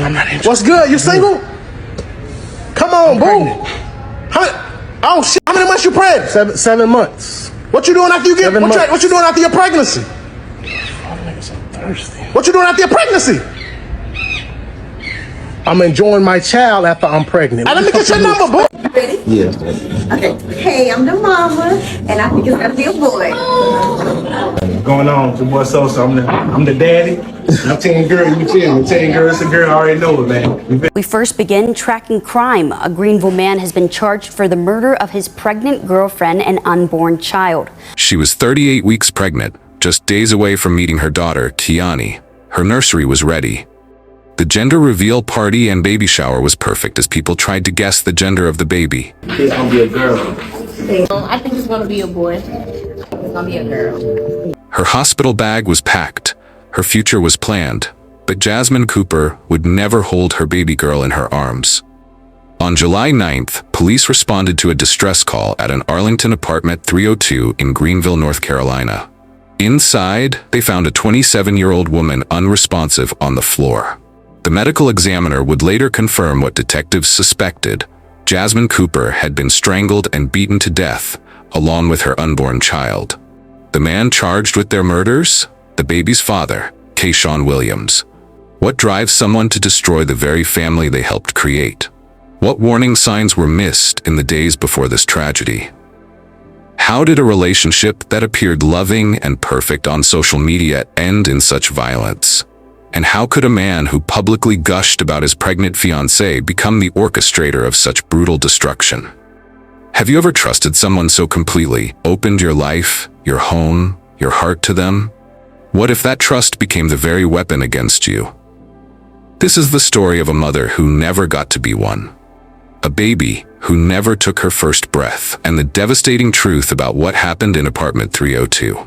man. I'm not interested. What's good? You single? Come on, boo. Oh shit! How many months you pregnant? 7 months. What you doing after you get? What you doing after your pregnancy? Oh, nigga, so thirsty. What you doing after your pregnancy? I'm enjoying my child after I'm pregnant. Let me get your number, boo. Ready? Yeah. Okay. Hey, I'm the mama, and I think it's gonna be a boy. What's going on? Your boy Sosa. I'm the daddy. I'm 10 girl. You feel me? 10 girl. It's a girl. I already know it, man. We first begin tracking crime. A Greenville man has been charged for the murder of his pregnant girlfriend and unborn child. She was 38 weeks pregnant, just days away from meeting her daughter, Tiani. Her nursery was ready. The gender reveal party and baby shower was perfect as people tried to guess the gender of the baby. It's gonna be a girl. I think it's gonna be a boy. It's gonna be a girl. Her hospital bag was packed. Her future was planned. But Jasmine Cooper would never hold her baby girl in her arms. On July 9th, police responded to a distress call at an Arlington apartment 302 in Greenville, North Carolina. Inside, they found a 27-year-old woman unresponsive on the floor. The medical examiner would later confirm what detectives suspected. Jasmine Cooper had been strangled and beaten to death, along with her unborn child. The man charged with their murders? The baby's father, Kayshaun Williams. What drives someone to destroy the very family they helped create? What warning signs were missed in the days before this tragedy? How did a relationship that appeared loving and perfect on social media end in such violence? And how could a man who publicly gushed about his pregnant fiancée become the orchestrator of such brutal destruction? Have you ever trusted someone so completely, opened your life, your home, your heart to them? What if that trust became the very weapon against you? This is the story of a mother who never got to be one. A baby who never took her first breath, and the devastating truth about what happened in apartment 302.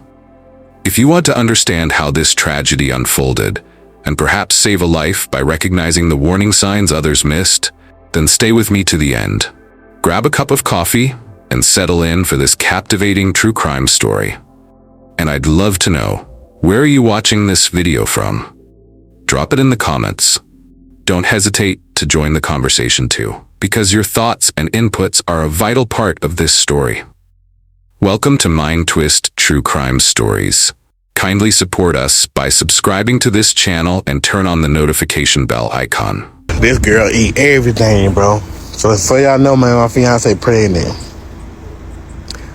If you want to understand how this tragedy unfolded, and perhaps save a life by recognizing the warning signs others missed, then stay with me to the end. Grab a cup of coffee and settle in for this captivating true crime story. And I'd love to know, where are you watching this video from? Drop it in the comments. Don't hesitate to join the conversation too, because your thoughts and inputs are a vital part of this story. Welcome to Mindtwist True Crime Stories. Kindly support us by subscribing to this channel and turn on the notification bell icon. This girl eat everything, bro. So y'all know, man, my fiance pregnant.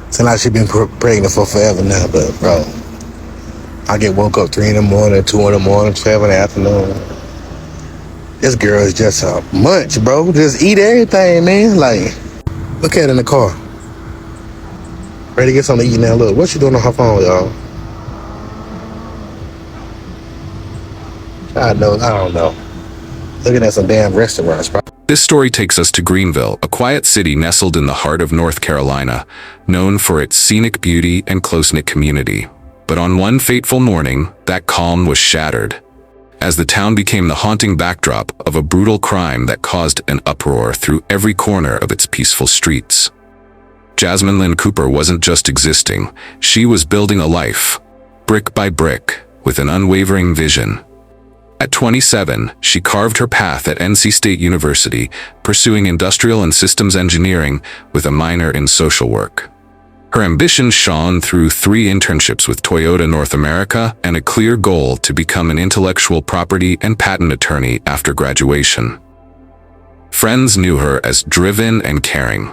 Seems like she been pregnant for forever now, but bro, I get woke up 3 in the morning, 2 in the morning, 12 in the afternoon. This girl is just a munch, bro. Just eat everything, man. Like, look at it in the car. Ready to get something to eat now. Look, what she doing on her phone, y'all? I don't know. Looking at some damn restaurants, bro. This story takes us to Greenville, a quiet city nestled in the heart of North Carolina, known for its scenic beauty and close-knit community. But on one fateful morning, that calm was shattered, as the town became the haunting backdrop of a brutal crime that caused an uproar through every corner of its peaceful streets. Jasmine Lynn Cooper wasn't just existing, she was building a life, brick by brick, with an unwavering vision. At 27, she carved her path at NC State University, pursuing industrial and systems engineering with a minor in social work. Her ambition shone through 3 internships with Toyota North America and a clear goal to become an intellectual property and patent attorney after graduation. Friends knew her as driven and caring.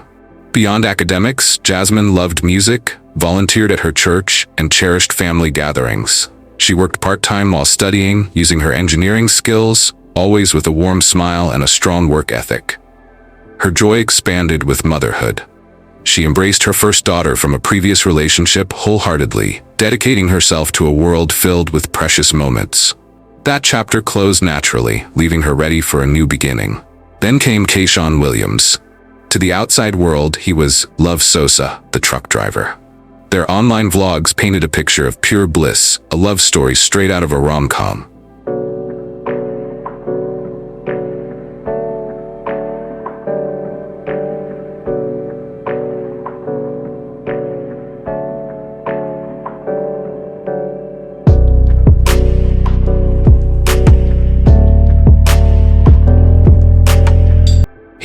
Beyond academics, Jasmine loved music, volunteered at her church, and cherished family gatherings. She worked part-time while studying, using her engineering skills, always with a warm smile and a strong work ethic. Her joy expanded with motherhood. She embraced her first daughter from a previous relationship wholeheartedly, dedicating herself to a world filled with precious moments. That chapter closed naturally, leaving her ready for a new beginning. Then came Kayshaun Williams. To the outside world, he was Love Sosa, the truck driver. Their online vlogs painted a picture of pure bliss, a love story straight out of a rom-com.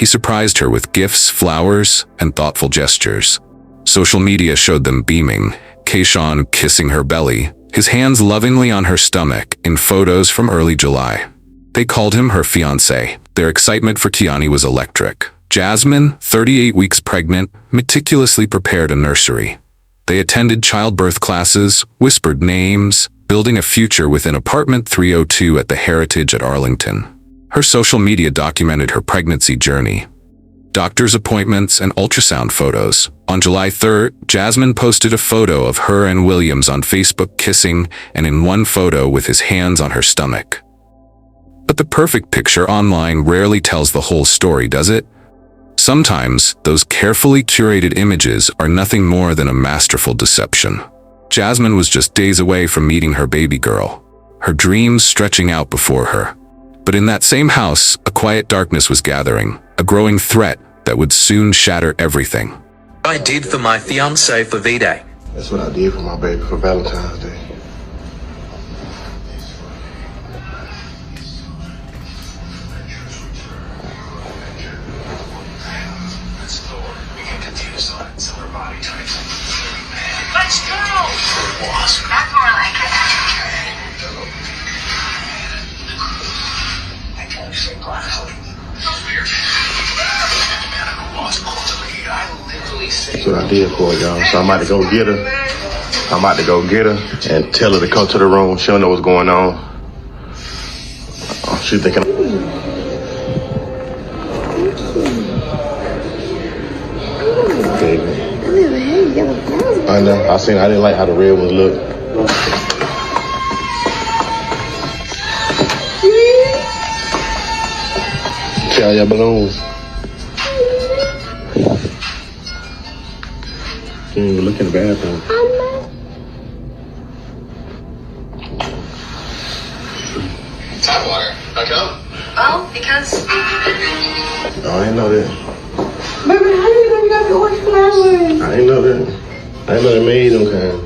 He surprised her with gifts, flowers, and thoughtful gestures. Social media showed them beaming, Kayshaun kissing her belly, his hands lovingly on her stomach in photos from early July. They called him her fiancé. Their excitement for Tiani was electric. Jasmine, 38 weeks pregnant, meticulously prepared a nursery. They attended childbirth classes, whispered names, building a future within apartment 302 at the Heritage at Arlington. Her social media documented her pregnancy journey. Doctor's appointments and ultrasound photos. On July 3rd, Jasmine posted a photo of her and Williams on Facebook kissing, and in one photo with his hands on her stomach. But the perfect picture online rarely tells the whole story, does it? Sometimes, those carefully curated images are nothing more than a masterful deception. Jasmine was just days away from meeting her baby girl, her dreams stretching out before her. But in that same house, a quiet darkness was gathering, a growing threat that would soon shatter everything. I did for my fiancé for V-Day. That's what I did for my baby for Valentine's Day. Let's go! That's more like it. That's what I did for her, y'all. So I'm about to go get her. I'm about to go get her and tell her to come to the room. She don't know what's going on. She's thinking. Baby. I know. I didn't like how the red ones look. See all your balloons. You didn't even look in the bathroom. Tap water. How come? Oh, because. Oh, I didn't know that. Baby, how you know you got the orange flowers? I didn't know that. I didn't know they made them kind.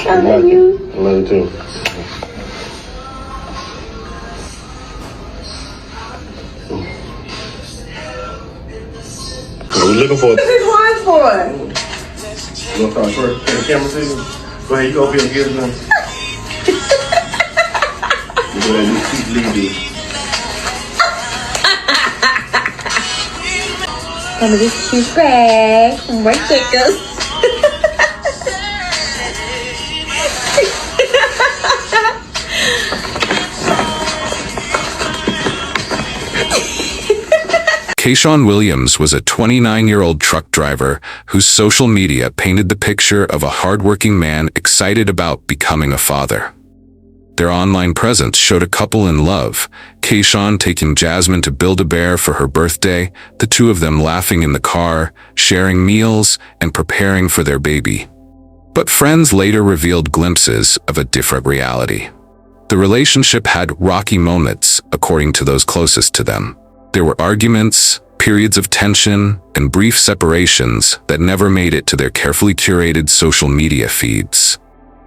I love you. I love you too. What are we looking for? What is this one for? You want to start first? Can the camera see you? Go ahead, you go up here and get it done. You go ahead and keep leading. Some of this cute swag from White Chickers. Kayshaun Williams was a 29-year-old truck driver whose social media painted the picture of a hardworking man excited about becoming a father. Their online presence showed a couple in love, Kayshaun taking Jasmine to Build-A-Bear for her birthday, the two of them laughing in the car, sharing meals, and preparing for their baby. But friends later revealed glimpses of a different reality. The relationship had rocky moments, according to those closest to them. There were arguments, periods of tension, and brief separations that never made it to their carefully curated social media feeds.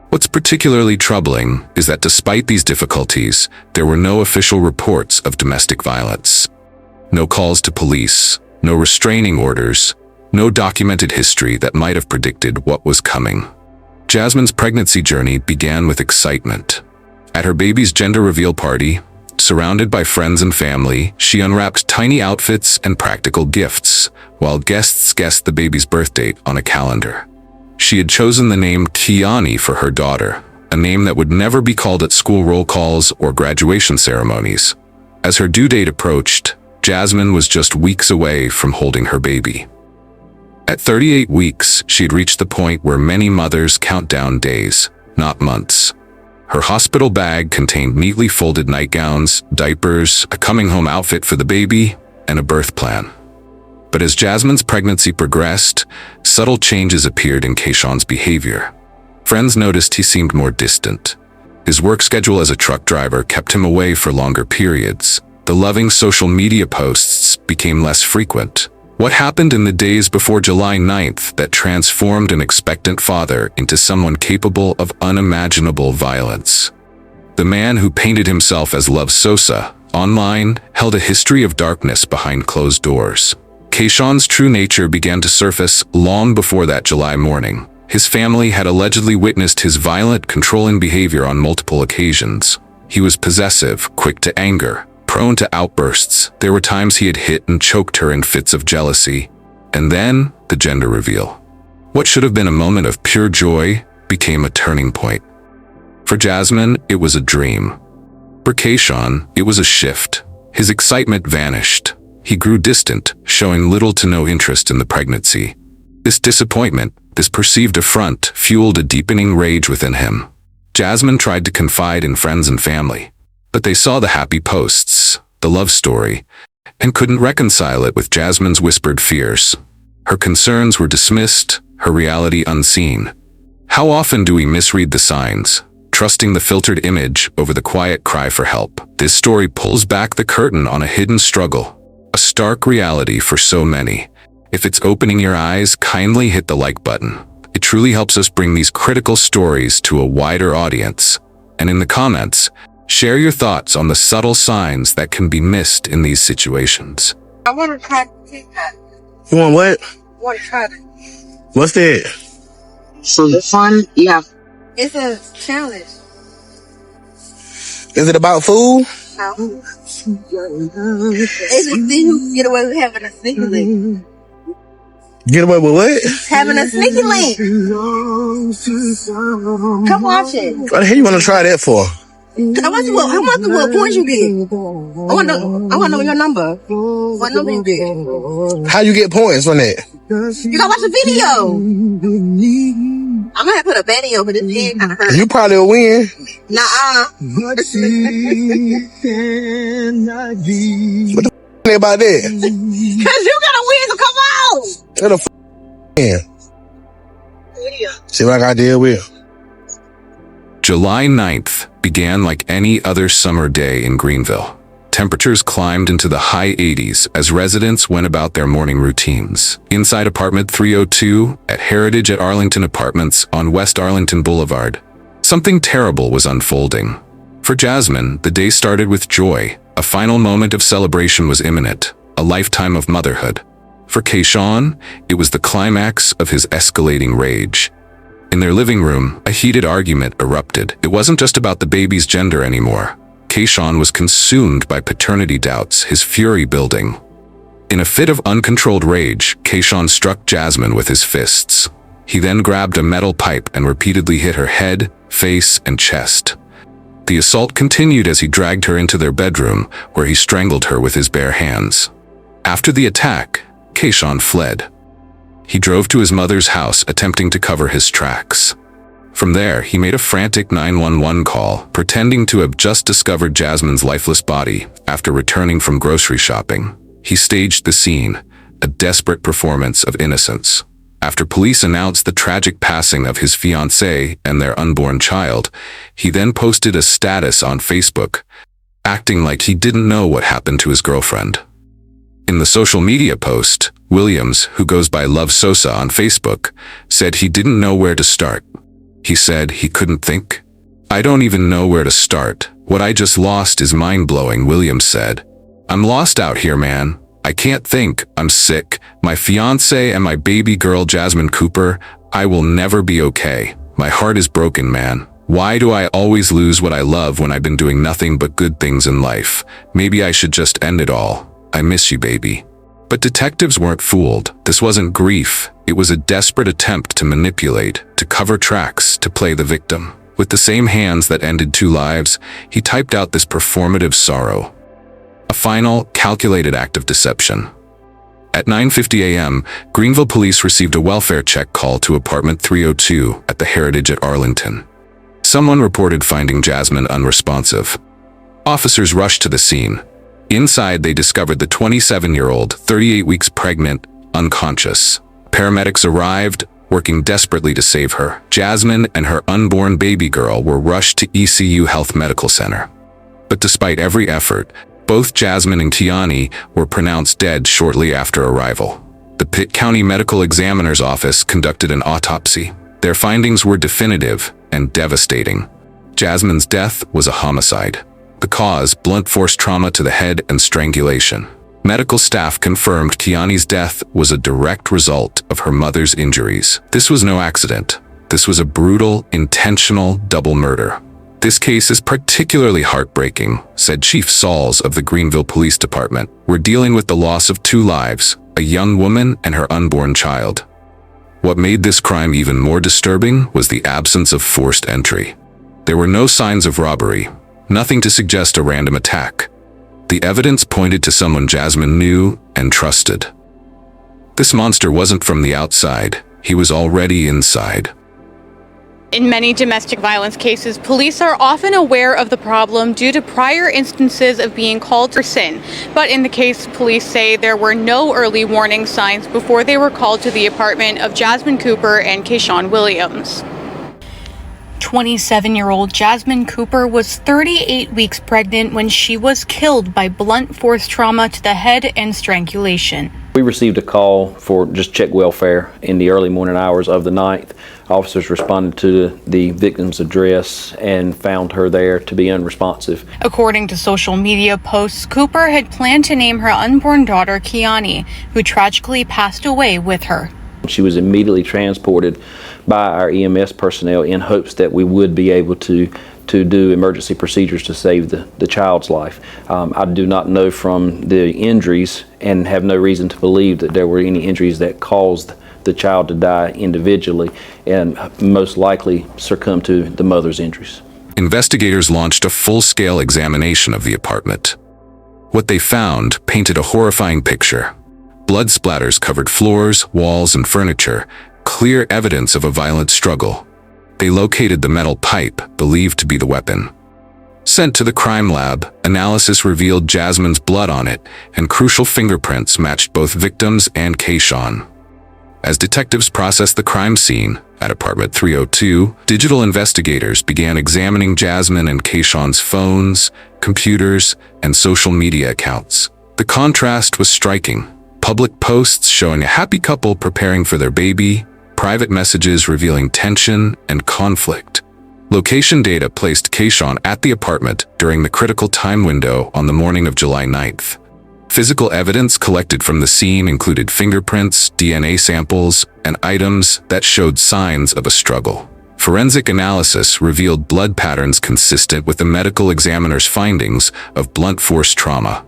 What's particularly troubling is that despite these difficulties, there were no official reports of domestic violence. No calls to police, no restraining orders, no documented history that might have predicted what was coming. Jasmine's pregnancy journey began with excitement. At her baby's gender reveal party, surrounded by friends and family, she unwrapped tiny outfits and practical gifts, while guests guessed the baby's birth date on a calendar. She had chosen the name Tiani for her daughter, a name that would never be called at school roll calls or graduation ceremonies. As her due date approached, Jasmine was just weeks away from holding her baby. At 38 weeks, she had reached the point where many mothers count down days, not months. Her hospital bag contained neatly folded nightgowns, diapers, a coming-home outfit for the baby, and a birth plan. But as Jasmine's pregnancy progressed, subtle changes appeared in Kayshaun's behavior. Friends noticed he seemed more distant. His work schedule as a truck driver kept him away for longer periods. The loving social media posts became less frequent. What happened in the days before July 9th that transformed an expectant father into someone capable of unimaginable violence? The man who painted himself as Love Sosa online held a history of darkness behind closed doors. Kayshaun's true nature began to surface long before that July morning. His family had allegedly witnessed his violent, controlling behavior on multiple occasions. He was possessive, quick to anger, prone to outbursts. There were times he had hit and choked her in fits of jealousy. And then, the gender reveal. What should have been a moment of pure joy became a turning point. For Jasmine, it was a dream. For Kayshaun, it was a shift. His excitement vanished. He grew distant, showing little to no interest in the pregnancy. This disappointment, this perceived affront, fueled a deepening rage within him. Jasmine tried to confide in friends and family, but they saw the happy posts, the love story, and couldn't reconcile it with Jasmine's whispered fears. Her concerns were dismissed, her reality unseen. How often do we misread the signs, trusting the filtered image over the quiet cry for help? This story pulls back the curtain on a hidden struggle, a stark reality for so many. If it's opening your eyes, kindly hit the like button. It truly helps us bring these critical stories to a wider audience. And in the comments, share your thoughts on the subtle signs that can be missed in these situations. I want to try to take that. You want what? I want to try that. What's that? So the fun, yeah. It's a challenge. Is it about food? No. It's a thing who get away with having a sneaky link. Get away with what? Having a sneaky link. Come watch it. What the hell you want to try that for? I want to what points you get. I want to know your number. What number you get? How you get points on that? You gotta watch the video. I'm gonna have to put a video, but this head kind of hurt. You probably will win. Nuh-uh. What the f*** about that? Cause you gotta win, so come on. What the f*** in? See what I gotta deal with. July 9th began like any other summer day in Greenville. Temperatures climbed into the high 80s as residents went about their morning routines. Inside apartment 302 at Heritage at Arlington Apartments on West Arlington Boulevard, something terrible was unfolding. For Jasmine, the day started with joy. A final moment of celebration was imminent, a lifetime of motherhood. For Kayshaun, it was the climax of his escalating rage. In their living room, a heated argument erupted. It wasn't just about the baby's gender anymore. Kayshaun was consumed by paternity doubts, his fury building. In a fit of uncontrolled rage, Kayshaun struck Jasmine with his fists. He then grabbed a metal pipe and repeatedly hit her head, face, and chest. The assault continued as he dragged her into their bedroom, where he strangled her with his bare hands. After the attack, Kayshaun fled. He drove to his mother's house, attempting to cover his tracks. From there, he made a frantic 911 call, pretending to have just discovered Jasmine's lifeless body after returning from grocery shopping. He staged the scene, a desperate performance of innocence. After police announced the tragic passing of his fiancé and their unborn child, he then posted a status on Facebook, acting like he didn't know what happened to his girlfriend. In the social media post, Williams, who goes by Love Sosa on Facebook, said he didn't know where to start. He said he couldn't think. "I don't even know where to start. What I just lost is mind-blowing," Williams said. "I'm lost out here, man. I can't think. I'm sick. My fiancé and my baby girl Jasmine Cooper, I will never be okay. My heart is broken, man. Why do I always lose what I love when I've been doing nothing but good things in life? Maybe I should just end it all. I miss you, baby." But detectives weren't fooled. This wasn't grief. It was a desperate attempt to manipulate, to cover tracks, to play the victim. With the same hands that ended 2 lives, he typed out this performative sorrow. A final, calculated act of deception. At 9:50 a.m., Greenville police received a welfare check call to apartment 302 at the Heritage at Arlington. Someone reported finding Jasmine unresponsive. Officers rushed to the scene. Inside, they discovered the 27-year-old, 38 weeks pregnant, unconscious. Paramedics arrived, working desperately to save her. Jasmine and her unborn baby girl were rushed to ECU Health Medical Center. But despite every effort, both Jasmine and Tiani were pronounced dead shortly after arrival. The Pitt County Medical Examiner's Office conducted an autopsy. Their findings were definitive and devastating. Jasmine's death was a homicide. The cause, blunt force trauma to the head and strangulation. Medical staff confirmed Kiani's death was a direct result of her mother's injuries. This was no accident. This was a brutal, intentional double murder. This case is particularly heartbreaking, said Chief Sauls of the Greenville Police Department. We're dealing with the loss of 2 lives, a young woman and her unborn child. What made this crime even more disturbing was the absence of forced entry. There were no signs of robbery, nothing to suggest a random attack. The evidence pointed to someone Jasmine knew and trusted. This monster wasn't from the outside, he was already inside. In many domestic violence cases, police are often aware of the problem due to prior instances of being called for sin. But in the case, police say there were no early warning signs before they were called to the apartment of Jasmine Cooper and Kayshaun Williams. 27-year-old Jasmine Cooper was 38 weeks pregnant when she was killed by blunt force trauma to the head and strangulation. We received a call for just check welfare in the early morning hours of the 9th. Officers responded to the victim's address and found her there to be unresponsive. According to social media posts, Cooper had planned to name her unborn daughter Kiani, who tragically passed away with her. She was immediately transported by our EMS personnel in hopes that we would be able to do emergency procedures to save the child's life. I do not know from the injuries and have no reason to believe that there were any injuries that caused the child to die individually and most likely succumb to the mother's injuries. Investigators launched a full-scale examination of the apartment. What they found painted a horrifying picture. Blood splatters covered floors, walls, and furniture, clear evidence of a violent struggle. They located the metal pipe, believed to be the weapon. Sent to the crime lab, analysis revealed Jasmine's blood on it, and crucial fingerprints matched both victims and Kayshaun. As detectives processed the crime scene at apartment 302, digital investigators began examining Jasmine and Kayshaun's phones, computers, and social media accounts. The contrast was striking. Public posts showing a happy couple preparing for their baby, private messages revealing tension and conflict. Location data placed Kayshaun at the apartment during the critical time window on the morning of July 9th. Physical evidence collected from the scene included fingerprints, DNA samples, and items that showed signs of a struggle. Forensic analysis revealed blood patterns consistent with the medical examiner's findings of blunt force trauma.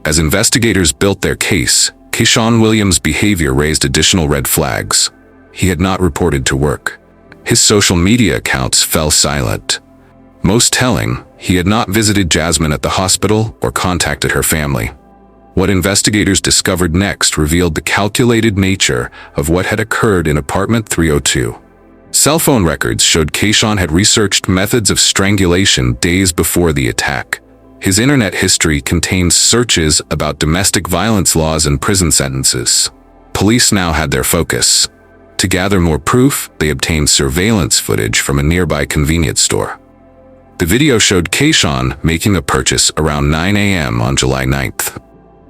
As investigators built their case, Kayshaun Williams' behavior raised additional red flags. He had not reported to work. His social media accounts fell silent. Most telling, he had not visited Jasmine at the hospital or contacted her family. What investigators discovered next revealed the calculated nature of what had occurred in apartment 302. Cell phone records showed Kayshaun had researched methods of strangulation days before the attack. His internet history contained searches about domestic violence laws and prison sentences. Police now had their focus. To gather more proof, they obtained surveillance footage from a nearby convenience store. The video showed Kayshaun making a purchase around 9 a.m. on July 9th.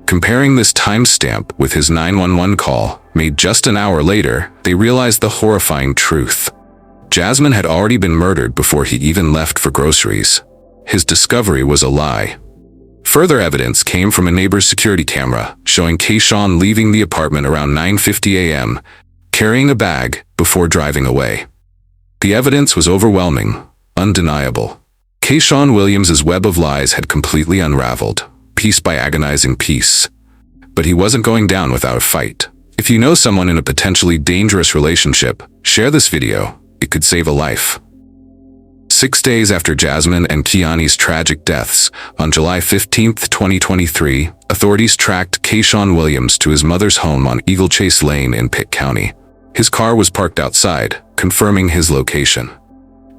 Comparing this timestamp with his 911 call, made just an hour later, they realized the horrifying truth. Jasmine had already been murdered before he even left for groceries. His discovery was a lie. Further evidence came from a neighbor's security camera, showing Kayshaun leaving the apartment around 9:50 a.m., carrying a bag before driving away. The evidence was overwhelming, undeniable. Kayshaun Williams' web of lies had completely unraveled, piece by agonizing piece. But he wasn't going down without a fight. If you know someone in a potentially dangerous relationship, share this video. It could save a life. 6 days after Jasmine and Kiani's tragic deaths, on July 15, 2023, authorities tracked Kayshaun Williams to his mother's home on Eagle Chase Lane in Pitt County. His car was parked outside, confirming his location.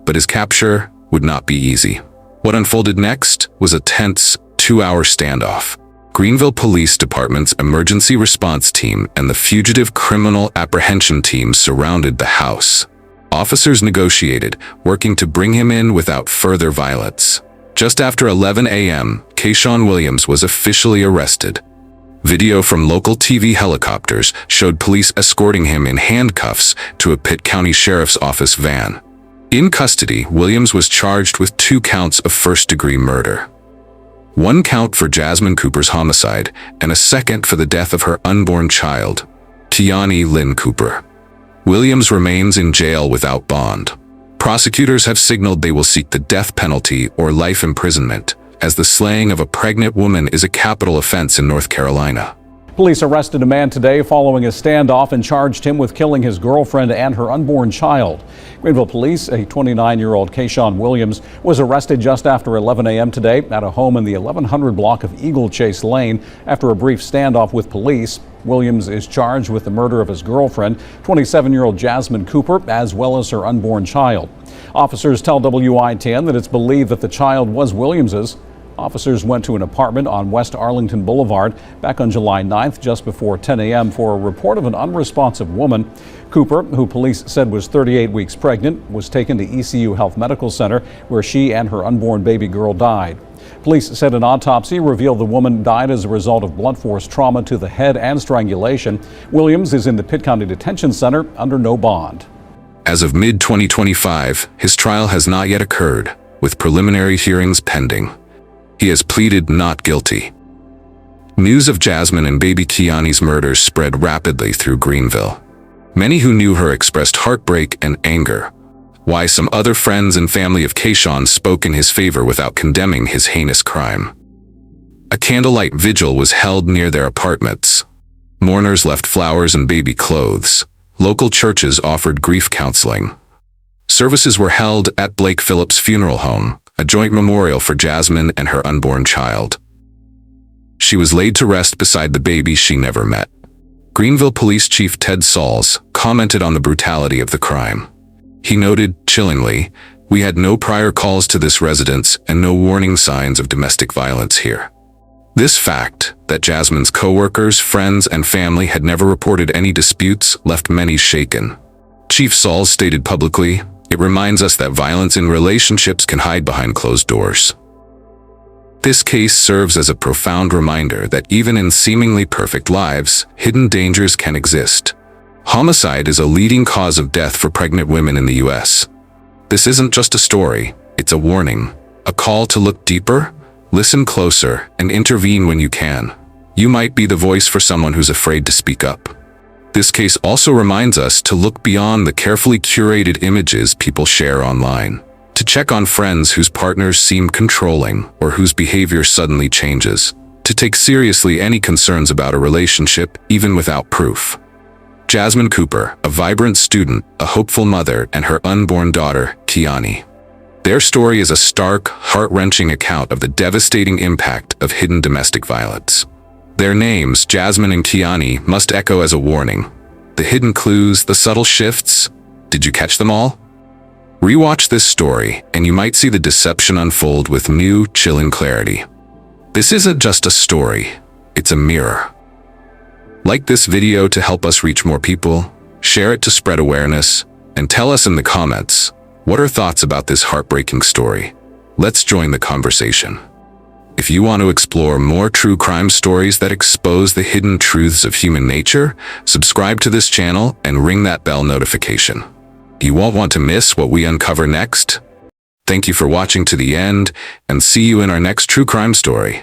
But his capture would not be easy. What unfolded next was a tense, 2-hour standoff. Greenville Police Department's emergency response team and the fugitive criminal apprehension team surrounded the house. Officers negotiated, working to bring him in without further violence. Just after 11 a.m., Kayshaun Williams was officially arrested. Video from local TV helicopters showed police escorting him in handcuffs to a Pitt County Sheriff's Office van. In custody, Williams was charged with 2 counts of first-degree murder. 1 count for Jasmine Cooper's homicide, and a second for the death of her unborn child, Tiani Lynn Cooper. Williams remains in jail without bond. Prosecutors have signaled they will seek the death penalty or life imprisonment, as the slaying of a pregnant woman is a capital offense in North Carolina. Police arrested a man today following a standoff and charged him with killing his girlfriend and her unborn child. Greenville police, a 29-year-old Kayshaun Williams, was arrested just after 11 a.m. today at a home in the 1100 block of Eagle Chase Lane after a brief standoff with police. Williams is charged with the murder of his girlfriend, 27-year-old Jasmine Cooper, as well as her unborn child. Officers tell WI10 that it's believed that the child was Williams's. Officers went to an apartment on West Arlington Boulevard back on July 9th, just before 10 a.m. for a report of an unresponsive woman. Cooper, who police said was 38 weeks pregnant, was taken to ECU Health Medical Center, where she and her unborn baby girl died. Police said an autopsy revealed the woman died as a result of blunt force trauma to the head and strangulation. Williams is in the Pitt County Detention Center under no bond. As of mid-2025, his trial has not yet occurred, with preliminary hearings pending. He has pleaded not guilty. News of Jasmine and baby Tiani's murders spread rapidly through Greenville. Many who knew her expressed heartbreak and anger, while some other friends and family of Kayshaun spoke in his favor without condemning his heinous crime. A candlelight vigil was held near their apartments. Mourners left flowers and baby clothes. Local churches offered grief counseling. Services were held at Blake Phillips Funeral Home, a joint memorial for Jasmine and her unborn child. She was laid to rest beside the baby she never met. Greenville Police Chief Ted Sauls commented on the brutality of the crime. He noted, chillingly, "We had no prior calls to this residence and no warning signs of domestic violence here." This fact, that Jasmine's co-workers, friends, and family had never reported any disputes, left many shaken. Chief Sauls stated publicly, "It reminds us that violence in relationships can hide behind closed doors." This case serves as a profound reminder that even in seemingly perfect lives, hidden dangers can exist. Homicide is a leading cause of death for pregnant women in the U.S. This isn't just a story, it's a warning, a call to look deeper, listen closer, and intervene when you can. You might be the voice for someone who's afraid to speak up. This case also reminds us to look beyond the carefully curated images people share online, to check on friends whose partners seem controlling or whose behavior suddenly changes, to take seriously any concerns about a relationship, even without proof. Jasmine Cooper, a vibrant student, a hopeful mother, and her unborn daughter, Tiani. Their story is a stark, heart-wrenching account of the devastating impact of hidden domestic violence. Their names, Jasmine and Tiani, must echo as a warning. The hidden clues, the subtle shifts, did you catch them all? Rewatch this story, and you might see the deception unfold with new, chilling clarity. This isn't just a story, it's a mirror. Like this video to help us reach more people, share it to spread awareness, and tell us in the comments, what are thoughts about this heartbreaking story? Let's join the conversation. If you want to explore more true crime stories that expose the hidden truths of human nature, subscribe to this channel and ring that bell notification. You won't want to miss what we uncover next. Thank you for watching to the end, and see you in our next true crime story.